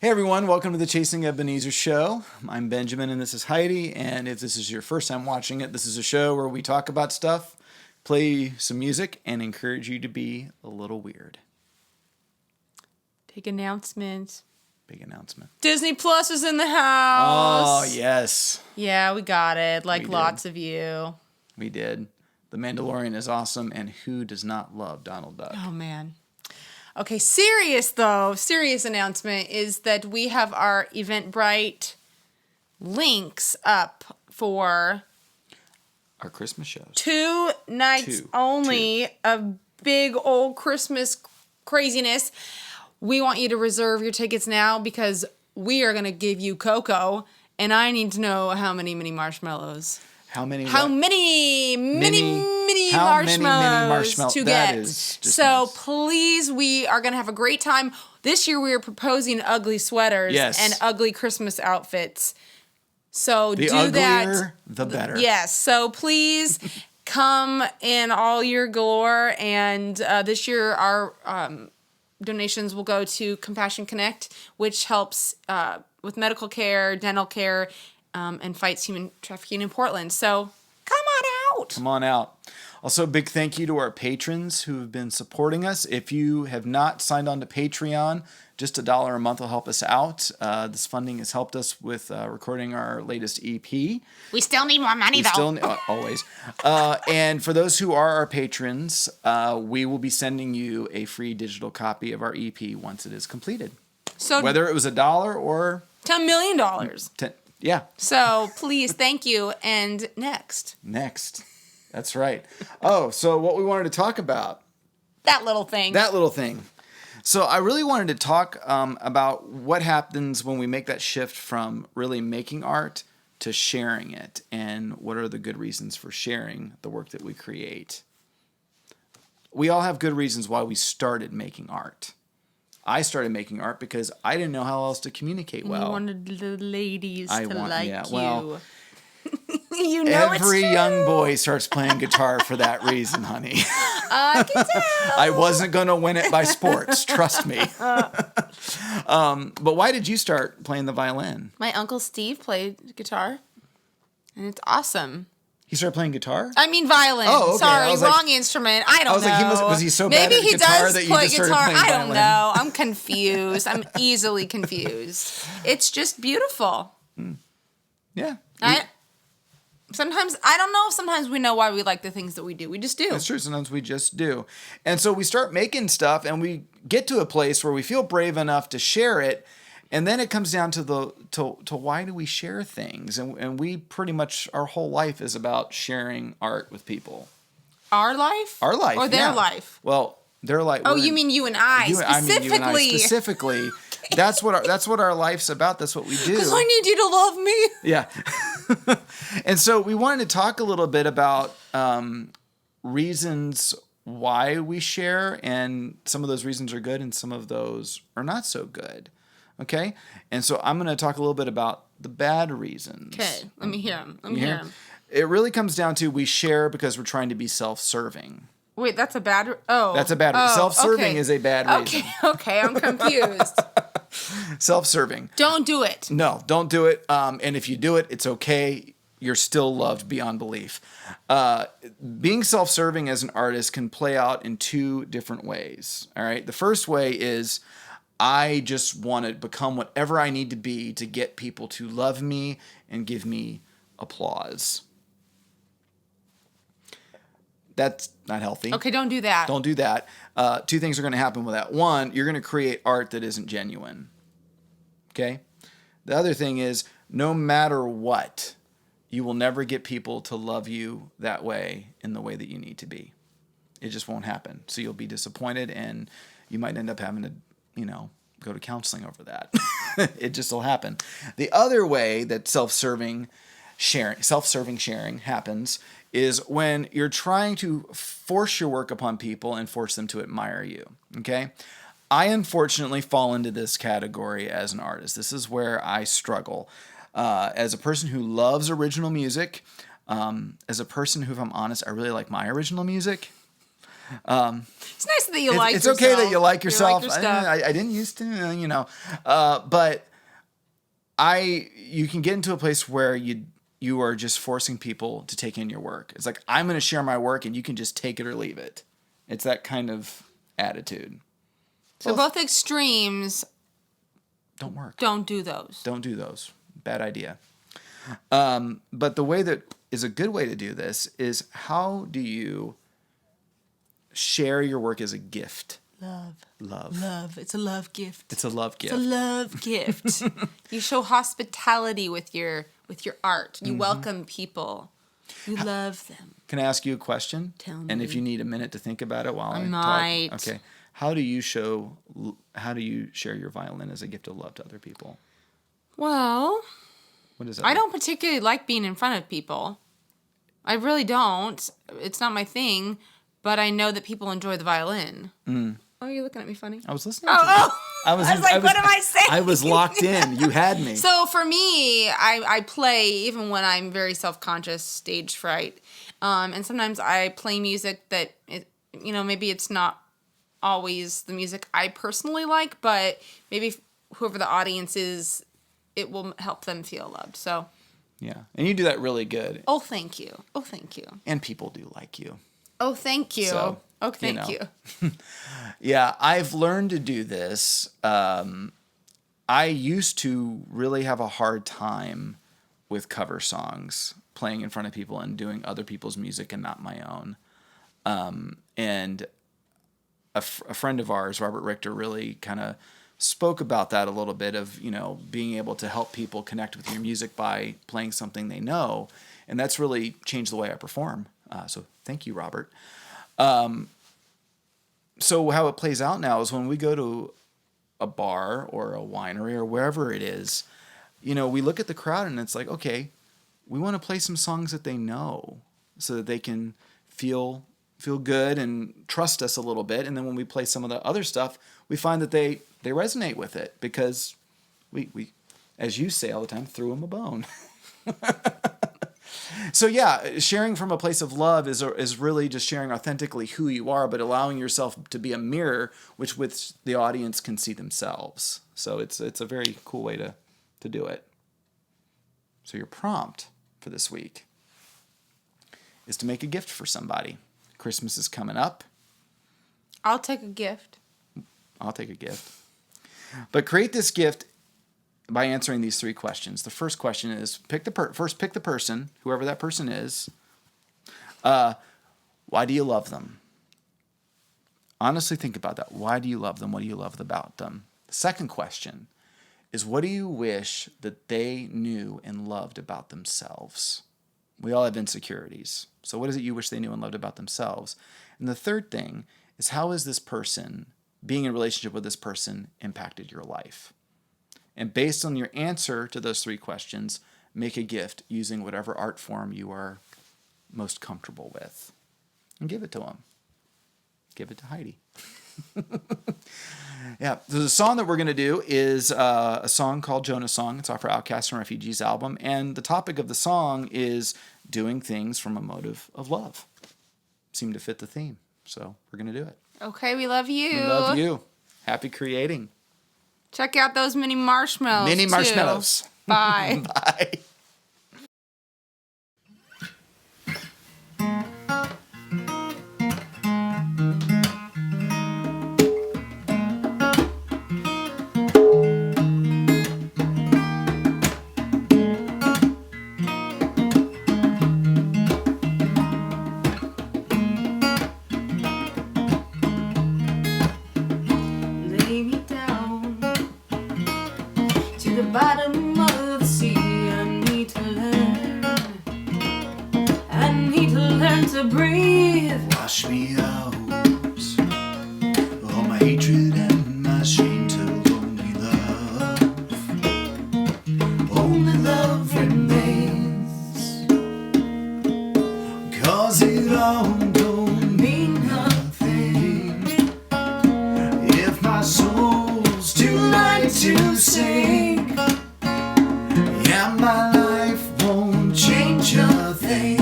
Hey everyone, welcome to the Chasing Ebenezer show. I'm Benjamin and this is Heidi, and if this is your first time watching it, this is a show where we talk about stuff, play some music, and encourage you to be a little weird. Big announcement. Big announcement. Disney Plus is in the house. Oh, yes. Yeah, we got it, like We did. lots of you. We did. The Mandalorian is awesome, and who does not love Donald Duck? Oh, man. Okay, serious announcement is that we have our Eventbrite links up for Our Christmas shows. 2 nights only of big old Christmas craziness. We want you to reserve your tickets now because we are going to give you cocoa, and I need to know how many mini marshmallows. How many marshmallows to that get. Is just so nice. Please, we are going to have a great time. This year we are proposing ugly sweaters and ugly Christmas outfits. So the do uglier, that. The better. Yes. So please come in all your galore. And this year our donations will go to Compassion Connect, which helps with medical care, dental care, and fights human trafficking in Portland. So come on out. Come on out. Also, big thank you to our patrons who have been supporting us. If you have not signed on to Patreon, just $1 a month will help us out. This funding has helped us with recording our latest EP. We still need more money, Always. And for those who are our patrons, we will be sending you a free digital copy of our EP once it is completed. So whether it was $1 or $10 million. Yeah. So please, thank you. And next. That's right. Oh, so what we wanted to talk about. That little thing. So I really wanted to talk about what happens when we make that shift from really making art to sharing it, and what are the good reasons for sharing the work that we create. We all have good reasons why we started making art. I started making art because I didn't know how else to communicate well. You wanted the ladies to like you. Well, you know every young boy starts playing guitar for that reason, honey. I can tell. I wasn't going to win it by sports, trust me. But why did you start playing the violin? My Uncle Steve played guitar, and it's awesome. He started playing guitar? I mean violin. Oh, okay. Sorry, wrong instrument. I don't know. Was he so bad at guitar that you just started playing I don't violin? know. I'm confused. I'm easily confused. It's just beautiful. Yeah. Sometimes, I don't know, sometimes we know why we like the things that we do. We just do. That's true. Sometimes we just do. And so we start making stuff, and we get to a place where we feel brave enough to share it. And then it comes down to to why do we share things? And we pretty much, our whole life is about sharing art with people. Our life? Our life, or their life? Well, their life. Oh, you mean you and I, specifically. I mean you and I specifically. That's what our life's about. That's what we do. Because I need you to love me. Yeah. And so we wanted to talk a little bit about reasons why we share, and some of those reasons are good and some of those are not so good. Okay? And so I'm going to talk a little bit about the bad reasons. Okay. Let me hear them. It really comes down to we share because we're trying to be self-serving. Wait, that's a bad... Oh. That's a bad... Self-serving is a bad reason. Okay, I'm confused. Self-serving. Don't do it. No, don't do it. And if you do it, it's okay. You're still loved beyond belief. Being self-serving as an artist can play out in two different ways. All right. The first way is I just want to become whatever I need to be to get people to love me and give me applause. That's not healthy. Okay, don't do that. Don't do that. Two things are going to happen with that. One, you're going to create art that isn't genuine. Okay? The other thing is, no matter what, you will never get people to love you that way in the way that you need to be. It just won't happen. So you'll be disappointed, and you might end up having to, go to counseling over that. It just will happen. The other way that self-serving sharing happens is when you're trying to force your work upon people and force them to admire you. Okay? I unfortunately fall into this category as an artist. This is where I struggle. As a person who loves original music, as a person who, if I'm honest, I really like my original music. It's nice that you like It's yourself. okay that you like yourself. your stuff. I didn't used to, but you can get into a place where you are just forcing people to take in your work. It's like, I'm going to share my work and you can just take it or leave it. It's that kind of attitude. So both extremes don't work. Don't do those. Don't do those. Bad idea. But the way that is a good way to do this is, how do you share your work as a gift? Love. It's a love gift. It's a love gift. It's a love gift. You show hospitality with your art. You welcome people. You love them. Can I ask you a question? Tell me. And if you need a minute to think about it while I might. talk. Okay. How do you share your violin as a gift of love to other people? Well, what is that? I don't particularly like being in front of people. I really don't. It's not my thing, but I know that people enjoy the violin. Oh, you're looking at me funny? I was listening to you. I was like, what am I saying? I was locked in. You had me. So for me, I play even when I'm very self-conscious, stage fright. And sometimes I play music that, maybe it's not always the music I personally like, but maybe whoever the audience is, it will help them feel loved. So yeah. And you do that really good. Oh, thank you. And people do like you. Oh, thank you. So, thank you. Yeah, I've learned to do this. I used to really have a hard time with cover songs, playing in front of people and doing other people's music and not my own. And a friend of ours, Robert Richter, really kind of spoke about that a little bit of, being able to help people connect with your music by playing something they know. And that's really changed the way I perform. So thank you, Robert. So how it plays out now is when we go to a bar or a winery or wherever it is, we look at the crowd and it's like, okay, we want to play some songs that they know so that they can feel good and trust us a little bit. And then when we play some of the other stuff, we find that they resonate with it because we, as you say all the time, threw them a bone. So yeah, sharing from a place of love is really just sharing authentically who you are, but allowing yourself to be a mirror which the audience can see themselves. So it's a very cool way to do it. So your prompt for this week is to make a gift for somebody. Christmas is coming up. I'll take a gift. But create this gift by answering these 3 questions. The first question is, pick the person, whoever that person is. Why do you love them? Honestly think about that. Why do you love them? What do you love about them? The second question is, what do you wish that they knew and loved about themselves? We all have insecurities. So what is it you wish they knew and loved about themselves? And the third thing is, how has this person, being in a relationship with this person, impacted your life? And based on your answer to those 3 questions, make a gift using whatever art form you are most comfortable with. And give it to them. Give it to Heidi. Yeah, so the song that we're going to do is a song called Jonah Song. It's off our Outcasts Refugees album. And the topic of the song is doing things from a motive of love. Seemed to fit the theme. So we're going to do it. Okay, we love you. We love you. Happy creating. Check out those mini marshmallows. Mini marshmallows. Bye. Bye. Lay me down to the bottom of the sea. I need to learn to breathe. Wash me out. All my hatred and my shame till only love. Only love remains. 'Cause it all don't mean nothing if my soul's too light to sink. Yeah, my life won't change a thing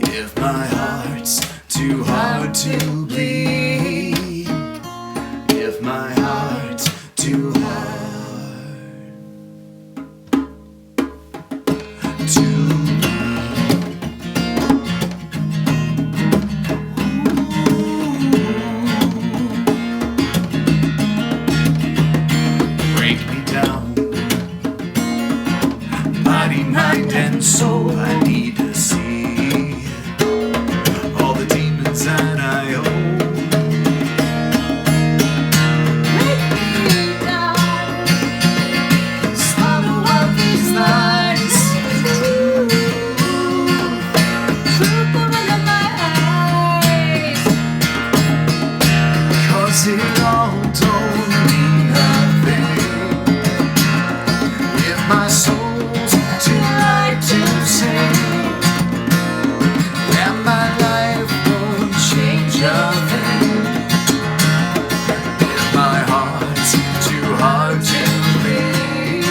if my heart's too hard my heart too hard to break me down, body, mind, and soul. I need to see all the demons that I own. It all don't mean nothing if my soul's too light to sing, and my life won't change a thing. If my heart's too hard to read,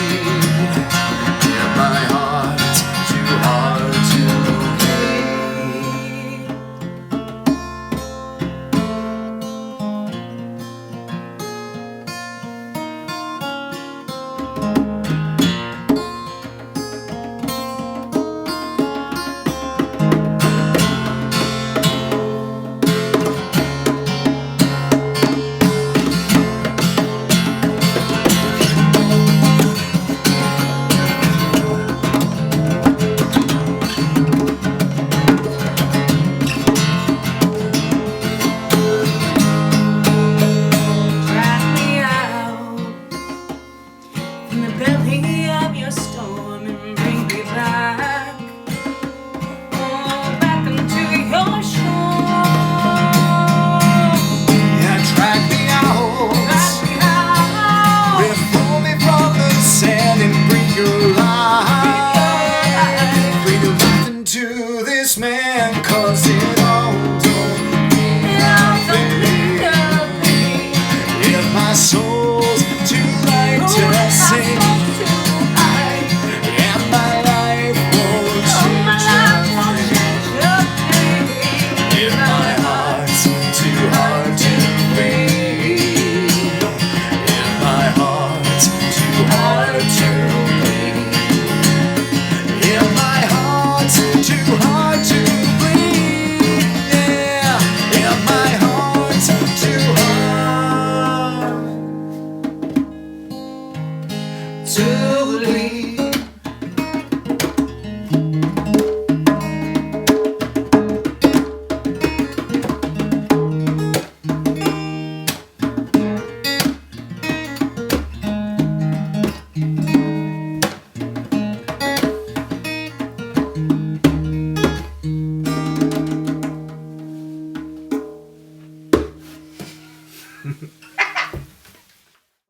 if my heart's too hard to